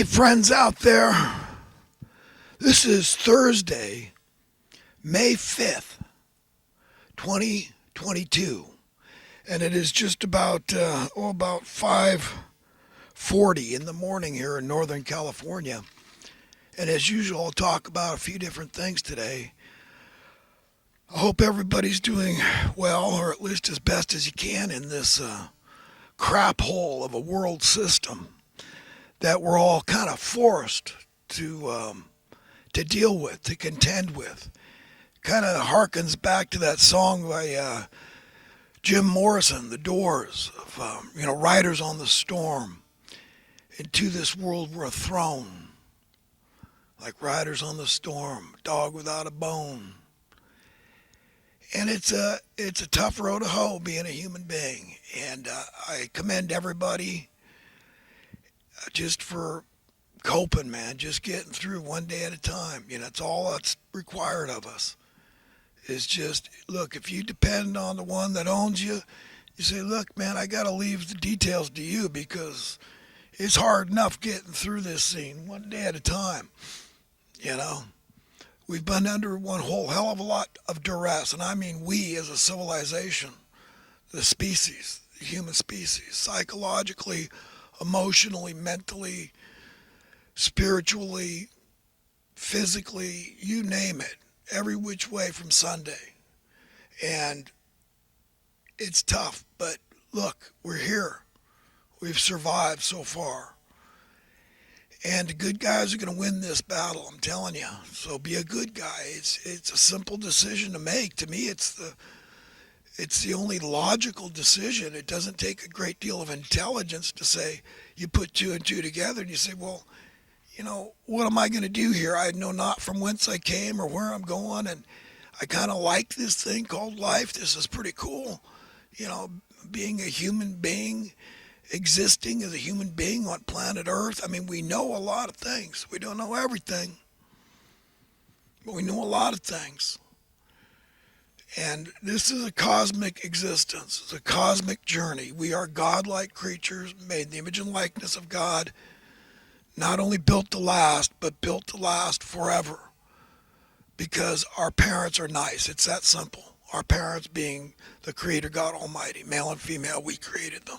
Hey, friends out there. This is Thursday, May 5th, 2022. And it is just about 5:40 in the morning here in Northern California. And as usual, I'll talk about a few different things today. I hope everybody's doing well, or at least as best as you can in this crap hole of a world system that we're all kind of forced to deal with, to contend with. Kind of harkens back to that song by Jim Morrison, The Doors, of Riders on the Storm. Into this world we're thrown, like riders on the storm, dog without a bone. And it's a tough road to hoe being a human being, and I commend everybody just for coping, man, just getting through one day at a time. It's all that's required of us. Is just look, if you depend on the one that owns you, you say, look, man, I got to leave the details to you because it's hard enough getting through this scene one day at a time. You know, we've been under one whole hell of a lot of duress, and I mean we as a civilization, the species, the human species, psychologically, emotionally, mentally, spiritually, physically, you name it, every which way from Sunday. And it's tough, but look, we're here. We've survived so far. And the good guys are going to win this battle, I'm telling you. So be a good guy. It's a simple decision to make. To me, it's the only logical decision. It doesn't take a great deal of intelligence to say you put two and two together and you say, well, what am I going to do here? I know not from whence I came or where I'm going, and I kind of like this thing called life. This is pretty cool. Being a human being, existing as a human being on planet Earth. I mean, we know a lot of things. We don't know everything, but we know a lot of things. And this is a cosmic existence. It's a cosmic journey. We are godlike creatures made in the image and likeness of God, not only built to last, but built to last forever. Because our parents are nice. It's that simple. Our parents being the Creator God Almighty, male and female, we created them.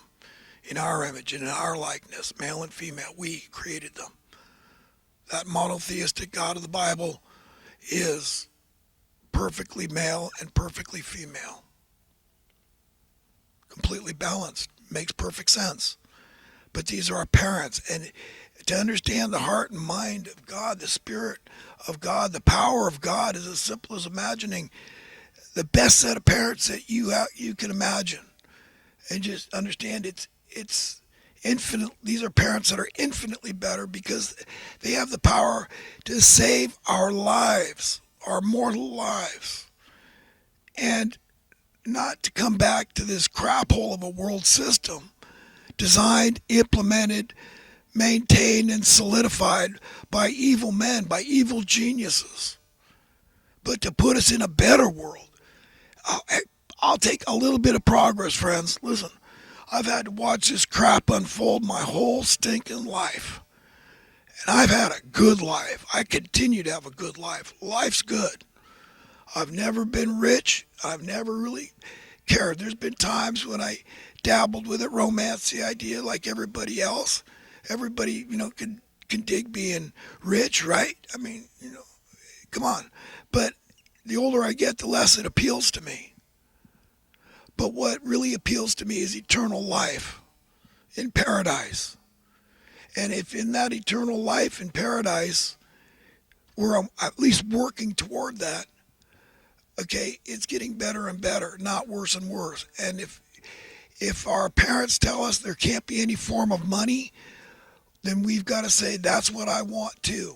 In our image and in our likeness, male and female, we created them. That monotheistic God of the Bible is perfectly male and perfectly female. Completely balanced. Makes perfect sense. But these are our parents. And to understand the heart and mind of God, the Spirit of God, the power of God is as simple as imagining the best set of parents that you can imagine. And just understand it's infinite. These are parents that are infinitely better because they have the power to save our lives, our mortal lives, and not to come back to this crap hole of a world system designed, implemented, maintained, and solidified by evil men, by evil geniuses, but to put us in a better world. I'll take a little bit of progress, friends. Listen, I've had to watch this crap unfold my whole stinking life. And I've had a good life. I continue to have a good life. Life's good. I've never been rich. I've never really cared. There's been times when I dabbled with it, romance the idea like everybody else. Everybody, can dig being rich, right? I mean, come on. But the older I get, the less it appeals to me. But what really appeals to me is eternal life in paradise. And if in that eternal life in paradise, we're at least working toward that, okay, it's getting better and better, not worse and worse. And if our parents tell us there can't be any form of money, then we've got to say that's what I want too.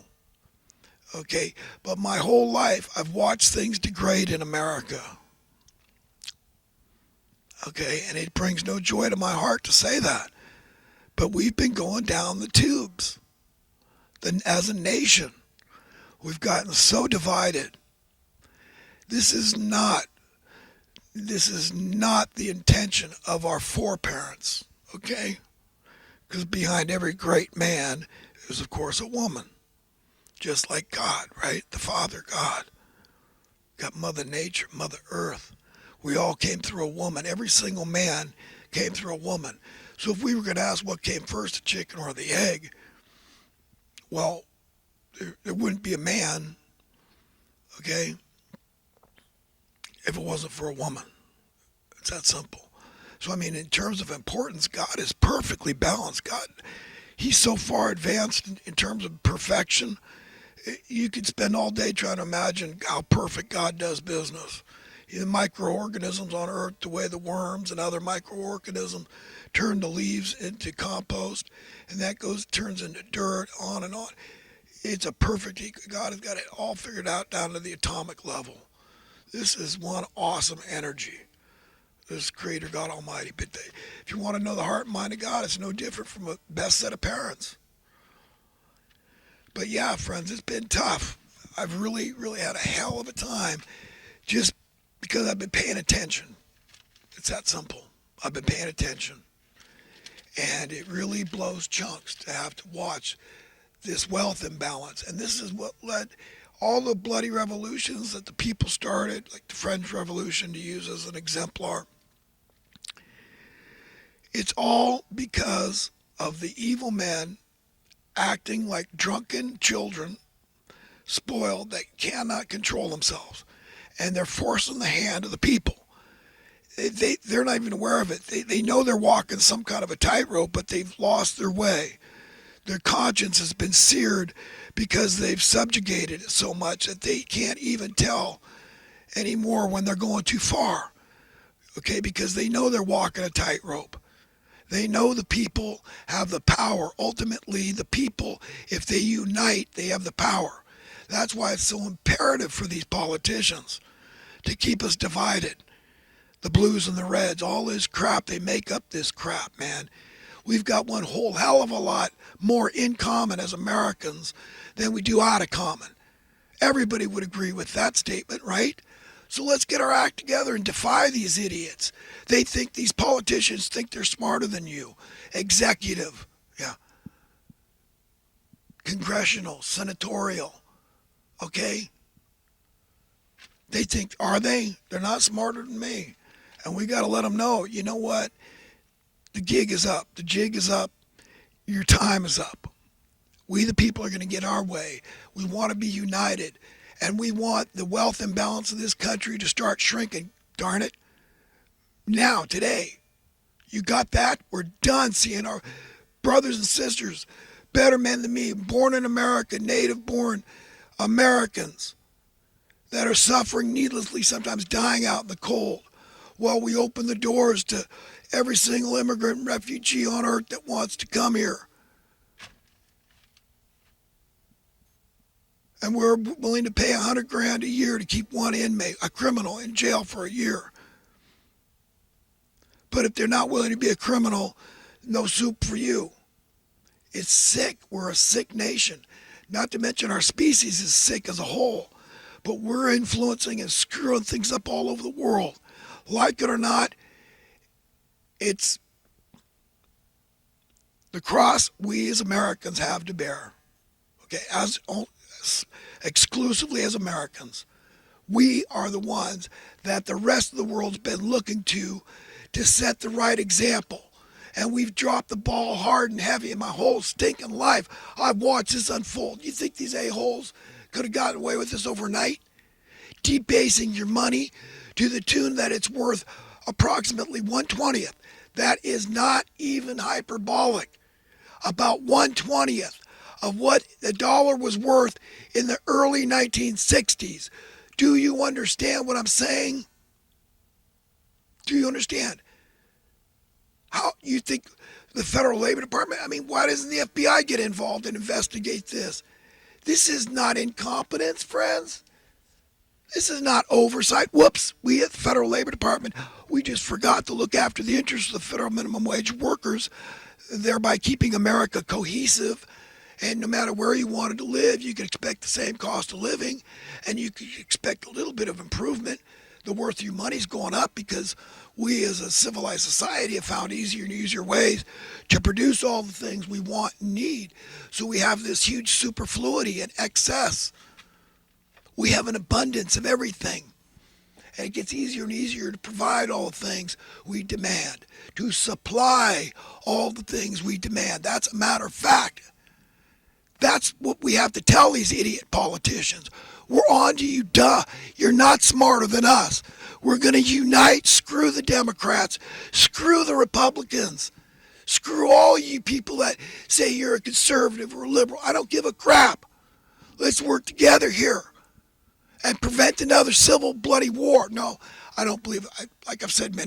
Okay, but my whole life I've watched things degrade in America. Okay, and it brings no joy to my heart to say that. But we've been going down the tubes. Then as a nation, we've gotten so divided. This is not the intention of our foreparents, okay? Because behind every great man is, of course, a woman. Just like God, right? The Father God. Got Mother Nature, Mother Earth. We all came through a woman. Every single man came through a woman. So if we were going to ask what came first, the chicken or the egg, well, there wouldn't be a man, okay, if it wasn't for a woman. It's that simple. So, I mean, in terms of importance, God is perfectly balanced. God, He's so far advanced in terms of perfection. You could spend all day trying to imagine how perfect God does business. The microorganisms on Earth, the way the worms and other microorganisms turn the leaves into compost, and that turns into dirt, on and on. It's a perfect. God has got it all figured out down to the atomic level. This is one awesome energy. This Creator God Almighty. But if you want to know the heart and mind of God, it's no different from a best set of parents. But yeah, friends, it's been tough. I've really, really had a hell of a time just because I've been paying attention. It's that simple. I've been paying attention. And it really blows chunks to have to watch this wealth imbalance. And this is what led all the bloody revolutions that the people started, like the French Revolution, to use as an exemplar. It's all because of the evil men acting like drunken children, spoiled, that cannot control themselves. And they're forcing the hand of the people. They're not even aware of it. They know they're walking some kind of a tightrope, but they've lost their way. Their conscience has been seared because they've subjugated it so much that they can't even tell anymore when they're going too far. Okay, because they know they're walking a tightrope. They know the people have the power. Ultimately, the people, if they unite, they have the power. That's why it's so imperative for these politicians to keep us divided. The blues and the reds, all this crap, they make up this crap, man. We've got one whole hell of a lot more in common as Americans than we do out of common. Everybody would agree with that statement, right? So let's get our act together and defy these idiots. They think these politicians think they're smarter than you. Executive, yeah. Congressional, senatorial, okay? They think, are they? They're not smarter than me. And we got to let them know, you know what? The gig is up. The jig is up. Your time is up. We, the people, are going to get our way. We want to be united. And we want the wealth imbalance of this country to start shrinking. Darn it. Now, today. You got that? We're done seeing our brothers and sisters, better men than me, born in America, native-born Americans that are suffering needlessly, sometimes dying out in the cold, while we open the doors to every single immigrant and refugee on earth that wants to come here. And we're willing to pay $100,000 a year to keep one inmate, a criminal, in jail for a year. But if they're not willing to be a criminal, no soup for you. It's sick. We're a sick nation. Not to mention our species is sick as a whole. But we're influencing and screwing things up all over the world. Like it or not, it's the cross we as Americans have to bear. Okay, as exclusively as Americans, we are the ones that the rest of the world's been looking to set the right example. And we've dropped the ball hard and heavy in my whole stinking life. I've watched this unfold. You think these a-holes could have gotten away with this overnight? Debasing your money to the tune that it's worth approximately 1/20th. That is not even hyperbolic. About 1/20th of what the dollar was worth in the early 1960s. Do you understand what I'm saying? Do you understand? How you think the Federal Labor Department, I mean, why doesn't the FBI get involved and investigate this? This is not incompetence, friends. This is not oversight. Whoops, we at the Federal Labor Department, we just forgot to look after the interests of the federal minimum wage workers, thereby keeping America cohesive. And no matter where you wanted to live, you could expect the same cost of living, and you could expect a little bit of improvement. the worth of your money's going up because we as a civilized society have found easier and easier ways to produce all the things we want and need. So we have this huge superfluity and excess. We have an abundance of everything. And it gets easier and easier to provide all the things we demand, to supply all the things we demand. That's a matter of fact. That's what we have to tell these idiot politicians. We're on to you, duh. You're not smarter than us. We're going to unite. Screw the Democrats. Screw the Republicans. Screw all you people that say you're a conservative or a liberal. I don't give a crap. Let's work together here and prevent another civil bloody war. No, I don't believe it. Like I've said many